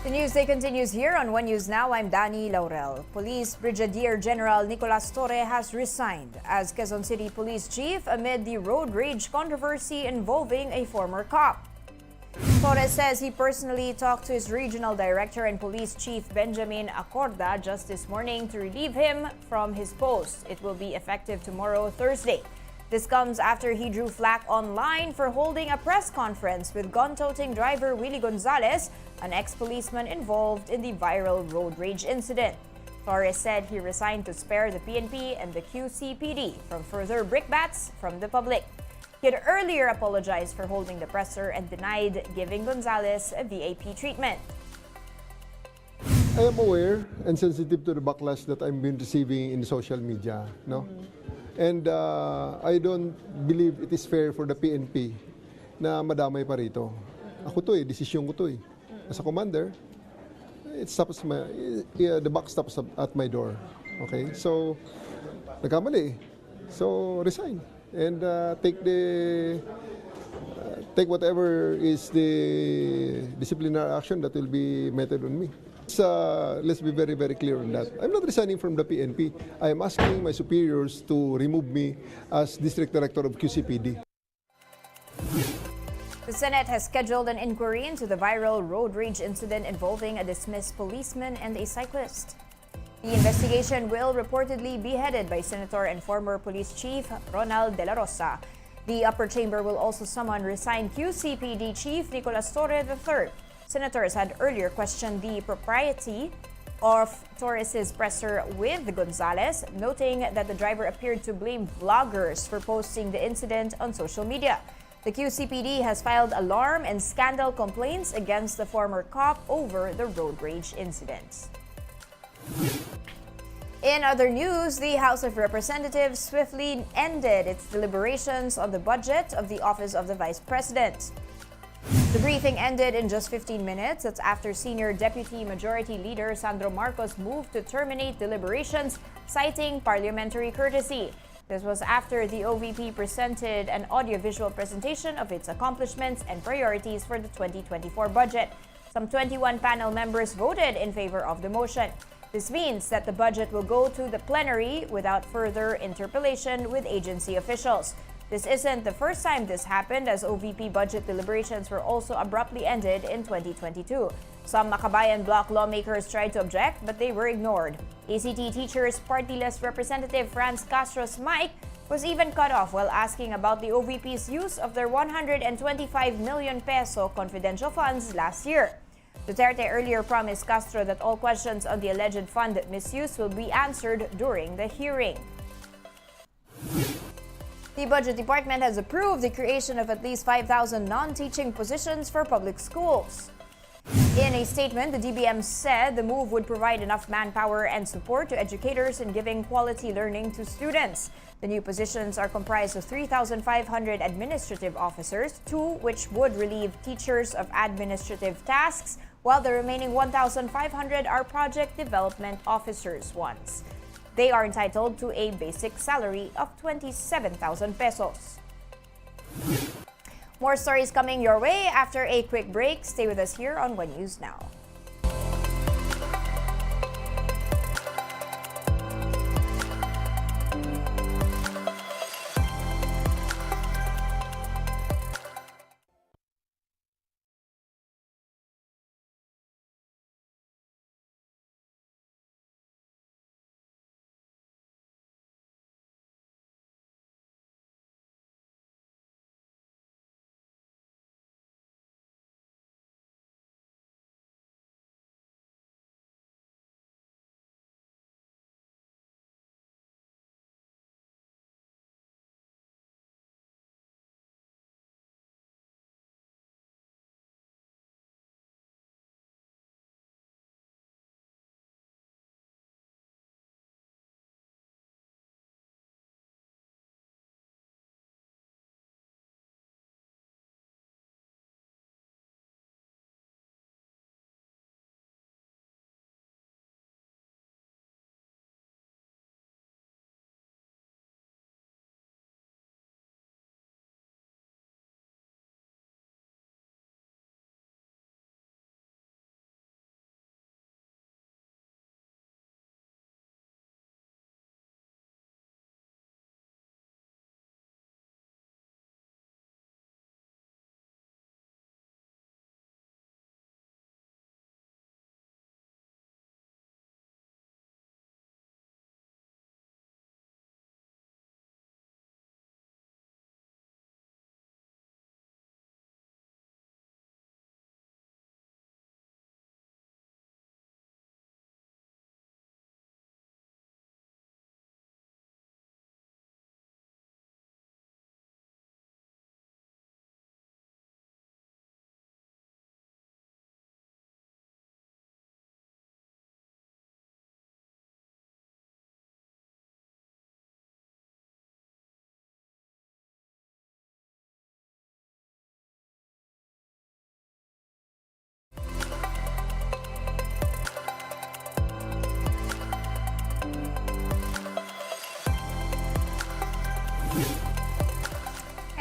The news day continues here on One News Now. I'm Danny Laurel. Police Brigadier General Nicolas Torre has resigned as Quezon City Police Chief amid the road rage controversy involving a former cop. Torre says he personally talked to his regional director and police chief Benjamin Acorda just this morning to relieve him from his post. It will be effective tomorrow, Thursday. This comes after he drew flack online for holding a press conference with gun-toting driver Willie Gonzalez, an ex-policeman involved in the viral road rage incident. Torres said he resigned to spare the PNP and the QCPD from further brickbats from the public. He had earlier apologized for holding the presser and denied giving Gonzalez a VIP treatment. I am aware and sensitive to the backlash that I'm been receiving in social media, no? And I don't believe it is fair for the PNP na madamay pa rito. Ako to desisyon ko to As a commander, the buck stops at my door. Okay? So, nagkamali. So, resign. And take whatever is the disciplinary action that will be meted on me. Let's be very, very clear on that. I'm not resigning from the PNP. I am asking my superiors to remove me as District Director of QCPD. The Senate has scheduled an inquiry into the viral road rage incident involving a dismissed policeman and a cyclist. The investigation will reportedly be headed by Senator and former Police Chief Ronald De La Rosa. The upper chamber will also summon resigned QCPD Chief Nicolas Torre III. Senators had earlier questioned the propriety of Torres' presser with Gonzalez, noting that the driver appeared to blame vloggers for posting the incident on social media. The QCPD has filed alarm and scandal complaints against the former cop over the road rage incidents. In other news, the House of Representatives swiftly ended its deliberations on the budget of the Office of the Vice President. The briefing ended in just 15 minutes. That's after Senior Deputy Majority Leader Sandro Marcos moved to terminate deliberations, citing parliamentary courtesy. This was after the OVP presented an audiovisual presentation of its accomplishments and priorities for the 2024 budget. Some 21 panel members voted in favor of the motion. This means that the budget will go to the plenary without further interpellation with agency officials. This isn't the first time this happened, as OVP budget deliberations were also abruptly ended in 2022. Some Makabayan bloc lawmakers tried to object, but they were ignored. ACT Teachers Party-list Representative Franz Castro's mic was even cut off while asking about the OVP's use of their 125 million peso confidential funds last year. Duterte earlier promised Castro that all questions on the alleged fund misuse will be answered during the hearing. The Budget Department has approved the creation of at least 5,000 non-teaching positions for public schools. In a statement, the DBM said the move would provide enough manpower and support to educators in giving quality learning to students. The new positions are comprised of 3,500 administrative officers, 2 which would relieve teachers of administrative tasks, while the remaining 1,500 are project development officers ones. They are entitled to a basic salary of 27,000 pesos. More stories coming your way after a quick break. Stay with us here on One News Now.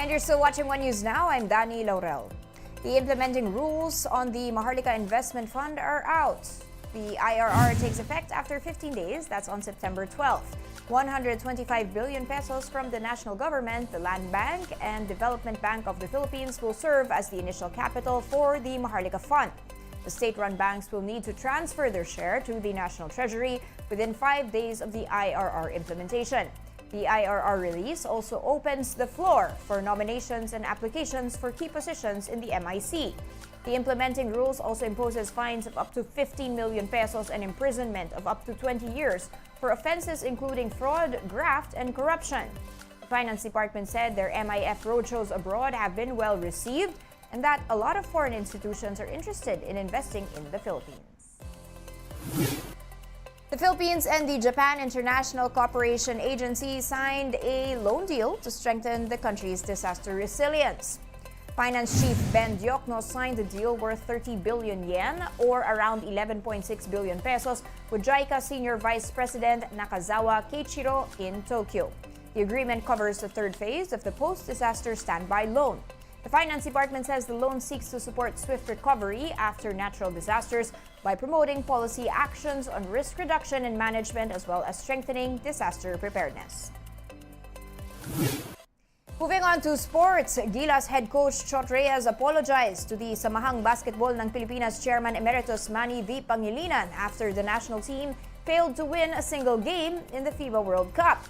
And you're still watching One News Now. I'm Dani Laurel. The implementing rules on the Maharlika Investment Fund are out. The IRR takes effect after 15 days, that's on September 12th. 125 billion pesos from the national government, the Land Bank, and Development Bank of the Philippines will serve as the initial capital for the Maharlika Fund. The state-run banks will need to transfer their share to the National Treasury within 5 days of the IRR implementation. The IRR release also opens the floor for nominations and applications for key positions in the MIC. The implementing rules also imposes fines of up to 15 million pesos and imprisonment of up to 20 years for offenses including fraud, graft, and corruption. The Finance Department said their MIF roadshows abroad have been well received and that a lot of foreign institutions are interested in investing in the Philippines. The Philippines and the Japan International Cooperation Agency signed a loan deal to strengthen the country's disaster resilience. Finance Chief Ben Diokno signed the deal worth 30 billion yen or around 11.6 billion pesos with JICA Senior Vice President Nakazawa Keiichiro in Tokyo. The agreement covers the third phase of the post-disaster standby loan. The Finance Department says the loan seeks to support swift recovery after natural disasters by promoting policy actions on risk reduction and management as well as strengthening disaster preparedness. Moving on to sports, Gilas head coach Chot Reyes apologized to the Samahang Basketball ng Pilipinas Chairman Emeritus Manny V. Pangilinan after the national team failed to win a single game in the FIBA World Cup.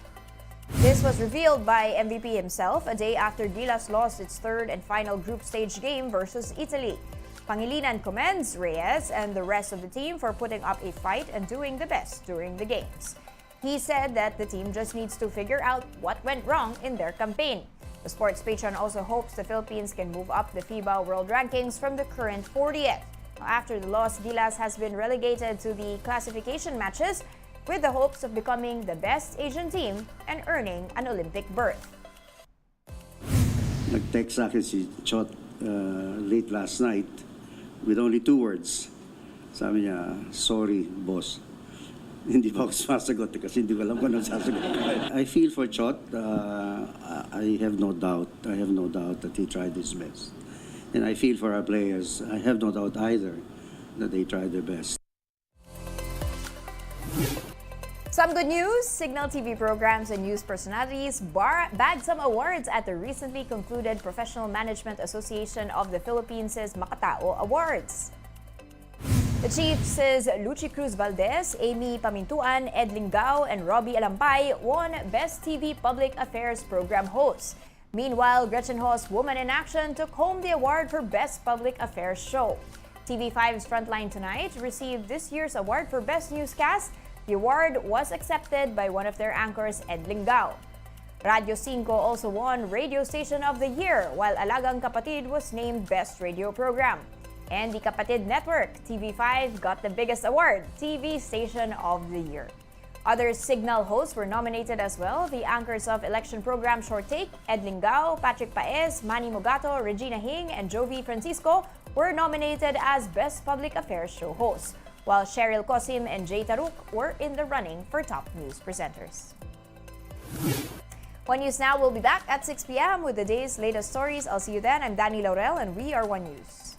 This was revealed by MVP himself a day after Gilas lost its third and final group stage game versus Italy. Pangilinan commends Reyes and the rest of the team for putting up a fight and doing the best during the games. He said that the team just needs to figure out what went wrong in their campaign. The sports patron also hopes the Philippines can move up the FIBA World Rankings from the current 40th. After the loss, Gilas has been relegated to the classification matches with the hopes of becoming the best Asian team and earning an Olympic berth. Nag-text sa akin si Chot late last night with only 2 words. Sabi niya, sorry, boss. Hindi pa ako sumasagot kasi hindi ko alam kung anong sasagot. I feel for Chot. I have no doubt. I have no doubt that he tried his best. And I feel for our players. I have no doubt either that they tried their best. Some good news, Signal TV programs and news personalities bagged some awards at the recently concluded Professional Management Association of the Philippines' Makatao Awards. The Chiefs' Luchi Cruz Valdez, Amy Pamintuan, Ed Lingao, and Robbie Alampay won Best TV Public Affairs Program Host. Meanwhile, Gretchen Ho's Woman in Action took home the award for Best Public Affairs Show. TV5's Frontline Tonight received this year's award for Best Newscast. The award was accepted by one of their anchors, Ed Lingao. Radio 5 also won Radio Station of the Year, while Alagang Kapatid was named Best Radio Program. And the Kapatid Network, TV5, got the biggest award, TV Station of the Year. Other Signal hosts were nominated as well. The anchors of election program Short Take, Ed Lingao, Patrick Paez, Manny Mogato, Regina Hing, and Jovi Francisco were nominated as Best Public Affairs Show hosts, while Cheryl Cosim and Jay Taruk were in the running for top news presenters. One News Now will be back at 6 p.m. with the day's latest stories. I'll see you then. I'm Dani Laurel and we are One News.